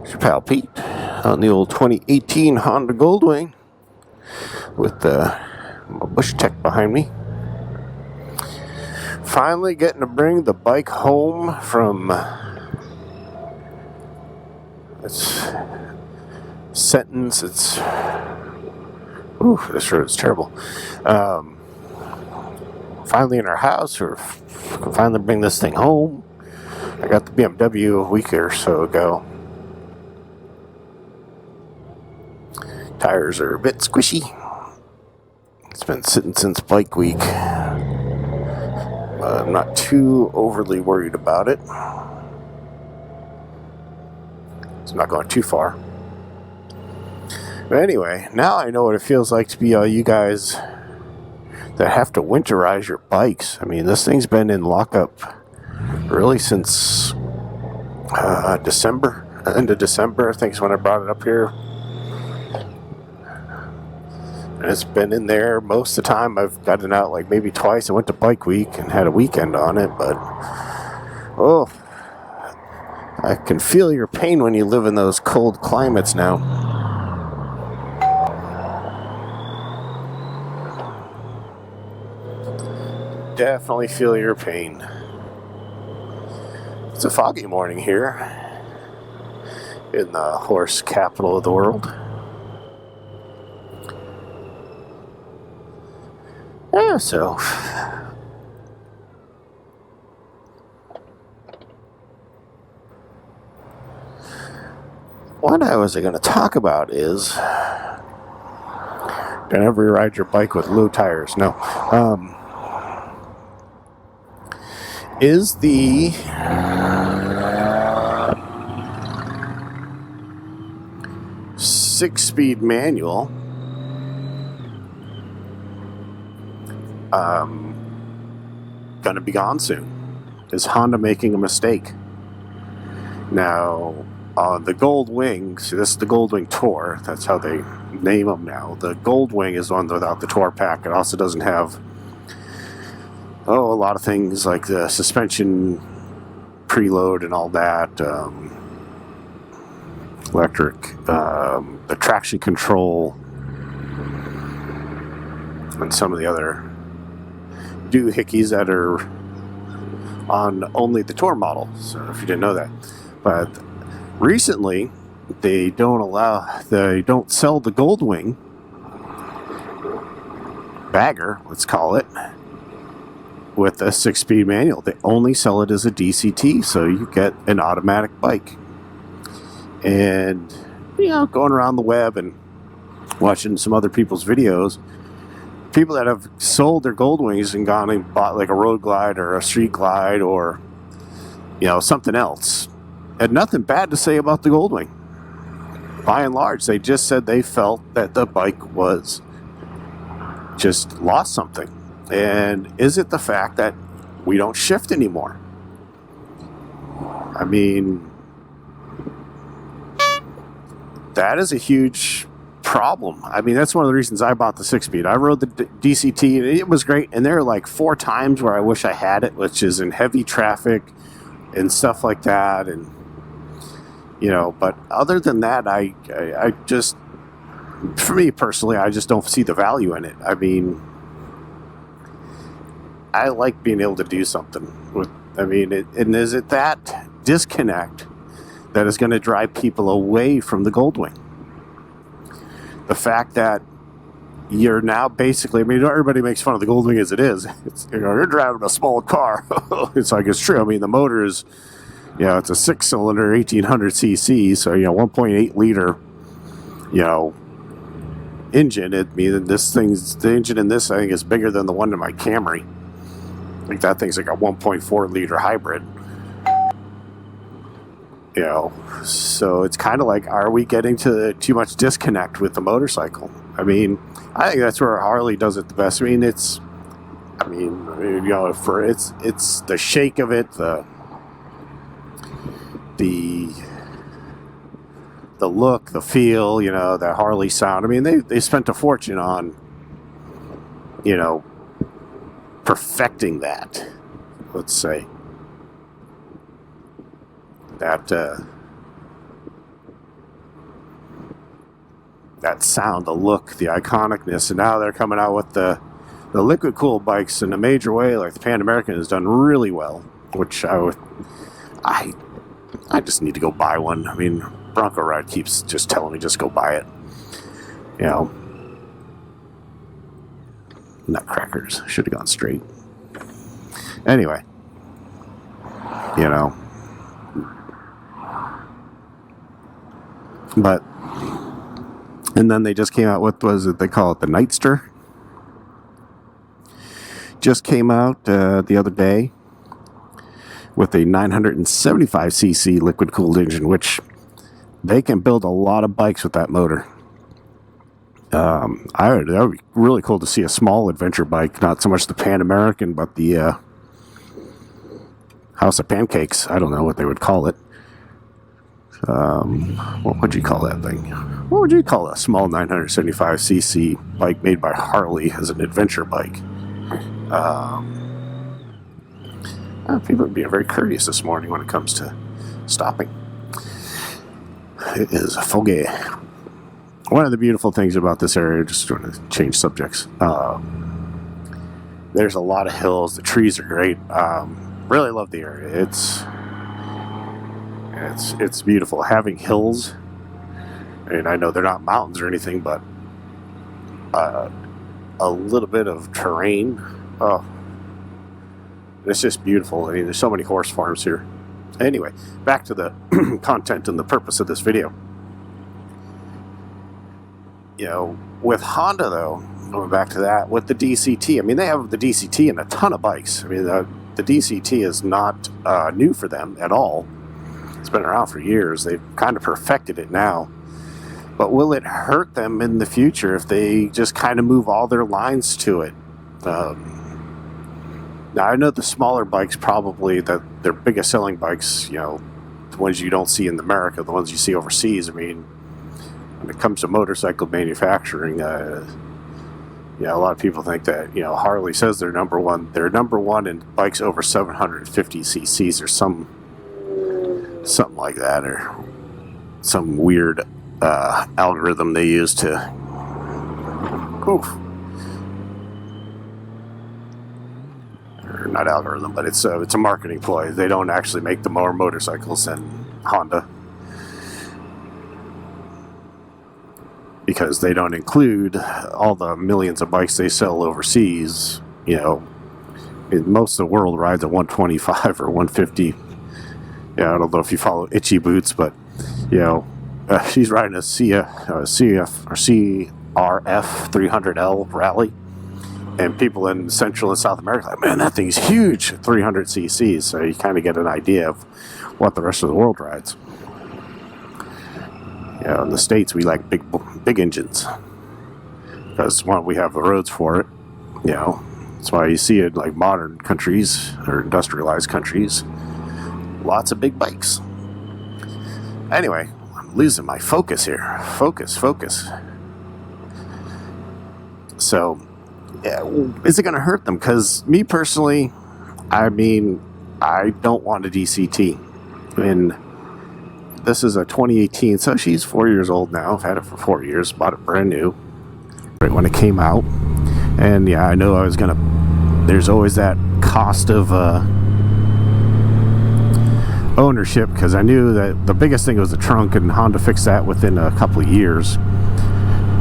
It's your pal Pete on the old 2018 Honda Goldwing with my Bush Tech behind me. Finally getting to bring the bike home from its sentence. This road is terrible. Finally in our house, or can finally bring this thing home. I got the BMW a week or so ago. Tires are a bit squishy. It's been sitting since bike week. I'm not too overly worried about it. It's not going too far. But anyway, now I know what it feels like to be all you guys that have to winterize your bikes. I mean, this thing's been in lockup really since December. End of December, I think, is when I brought it up here. And it's been in there most of the time. I've gotten it out like maybe twice. I went to bike week and had a weekend on it, but I can feel your pain when you live in those cold climates now. Definitely feel your pain. It's a foggy morning here in the horse capital of the world. Yeah, so what I was going to talk about is don't ever ride your bike with low tires. No. Is the six-speed manual going to be gone soon? Is Honda making a mistake? Now, on the Goldwing, see, this is the Goldwing Tour. That's how they name them now. The Goldwing is one without the Tour pack. It also doesn't have a lot of things like the suspension preload and all that, electric, the traction control, and some of the other doohickeys that are on only the Tour model. So if you didn't know that, but recently they don't sell the Goldwing bagger, let's call it, with a six-speed manual. They only sell it as a DCT, so you get an automatic bike. And going around the web and watching some other people's videos, people that have sold their Goldwings and gone and bought like a Road Glide or a Street Glide or something else, had nothing bad to say about the Goldwing. By and large, they just said they felt that the bike was just lost something. And is it the fact that we don't shift anymore? I mean, that is a huge problem. I mean, that's one of the reasons I bought the six-speed. I rode the DCT, and it was great. And there are like 4 times where I wish I had it, which is in heavy traffic and stuff like that. And, but other than that, I just, for me personally, I just don't see the value in it. I mean, I like being able to do something with, and is it that disconnect that is going to drive people away from the Goldwing? The fact that you're now basically, everybody makes fun of the Goldwing as it is. It's, you're driving a small car. It's like, it's true. I mean, the motor is, it's a 6-cylinder, 1800 cc, so, 1.8 liter, engine. The engine in this, I think, is bigger than the one in my Camry. I think that thing's like a 1.4 liter hybrid. So it's kind of like, are we getting to too much disconnect with the motorcycle? I mean, I think that's where Harley does it the best. It's the shake of it, the look, the feel, that Harley sound. I mean, they spent a fortune on, perfecting that, let's say. that sound, the look, the iconicness, and now they're coming out with the liquid cooled bikes in a major way. Like the Pan American has done really well, which I just need to go buy one. I mean, Bronco Ride keeps just telling me just go buy it. You know, nutcrackers, should have gone straight. Anyway, you know, but. And then they just came out with, they call it the Nightster? Just came out the other day with a 975cc liquid cooled engine, which they can build a lot of bikes with that motor. That would be really cool to see a small adventure bike, not so much the Pan American, but the House of Pancakes. I don't know what they would call it. What would you call that thing? What would you call a small 975cc bike made by Harley as an adventure bike? People are being very courteous this morning when it comes to stopping. It is foggy. One of the beautiful things about this area, just trying to change subjects, there's a lot of hills. The trees are great. Really love the area. It's beautiful. Having hills, and I know they're not mountains or anything, but a little bit of terrain. Oh, it's just beautiful. I mean, there's so many horse farms here. Anyway, back to the content and the purpose of this video. You know, with Honda, though, going back to that, with the DCT, I mean, they have the DCT in a ton of bikes. I mean, the DCT is not new for them at all. It's been around for years. They've kind of perfected it now. But will it hurt them in the future if they just kind of move all their lines to it? Now, I know the smaller bikes probably, their biggest selling bikes, you know, the ones you don't see in America, the ones you see overseas. I mean, when it comes to motorcycle manufacturing, a lot of people think that, you know, Harley says they're number one. They're number one in bikes over 750 cc's or something like that, or some weird algorithm they use to. Oof. Or not algorithm, but it's a marketing ploy. They don't actually make the more motorcycles than Honda, because they don't include all the millions of bikes they sell overseas. You know, most of the world rides a 125 or 150. Yeah, I don't know if you follow Itchy Boots, but, you know, she's riding a CRF 300L rally, and people in Central and South America are like, man, that thing's huge, 300 cc's, so you kind of get an idea of what the rest of the world rides. You know, in the States, we like big engines, because, one, we have the roads for it, you know, that's why you see it like modern countries, or industrialized countries, lots of big bikes. Anyway, I'm losing my focus here. Focus. So, yeah, is it going to hurt them? Because me personally, I mean, I don't want a DCT. And this is a 2018, so she's 4 years old now. I've had it for 4 years. Bought it brand new right when it came out. And yeah, I know I was going to... There's always that cost of... ownership, because I knew that the biggest thing was the trunk, and Honda fixed that within a couple of years.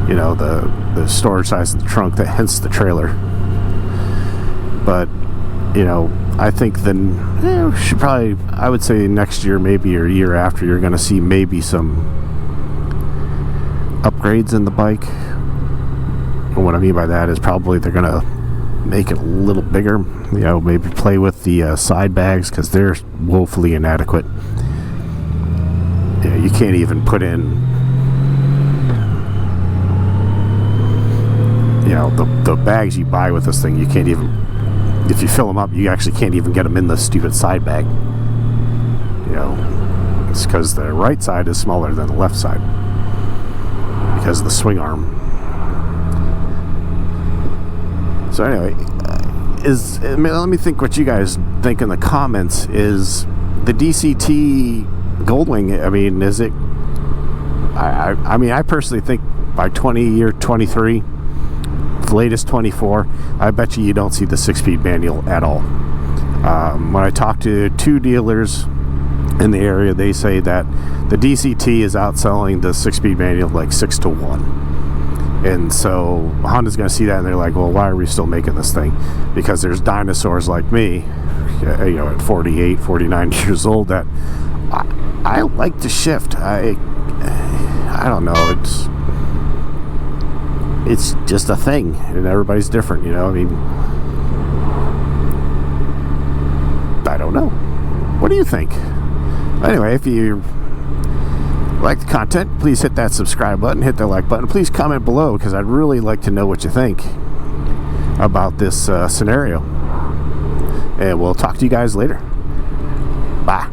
You know, the storage size of the trunk, that hence the trailer. But, you know, I think then should probably, I would say next year maybe, or a year after, you're going to see maybe some upgrades in the bike. And what I mean by that is probably they're going to make it a little bigger, you know, maybe play with the side bags, because they're woefully inadequate. You know, you can't even put in, you know, the bags you buy with this thing, you can't even, if you fill them up, you actually can't even get them in the stupid side bag. You know, it's because the right side is smaller than the left side because of the swing arm. So anyway, let me think what you guys think in the comments. Is the DCT Goldwing, I mean, is it? I mean, I personally think by 23, the latest 24, I bet you don't see the 6-speed manual at all. When I talk to 2 dealers in the area, they say that the DCT is outselling the 6-speed manual like 6 to 1. And so Honda's going to see that, and they're like, well, why are we still making this thing? Because there's dinosaurs like me, you know, at 48, 49 years old, that I like to shift. I don't know. It's just a thing, and everybody's different, you know. I mean, I don't know. What do you think? Anyway, if you like the content, please hit that subscribe button, hit that like button. Please comment below, because I'd really like to know what you think about this scenario. And we'll talk to you guys later. Bye.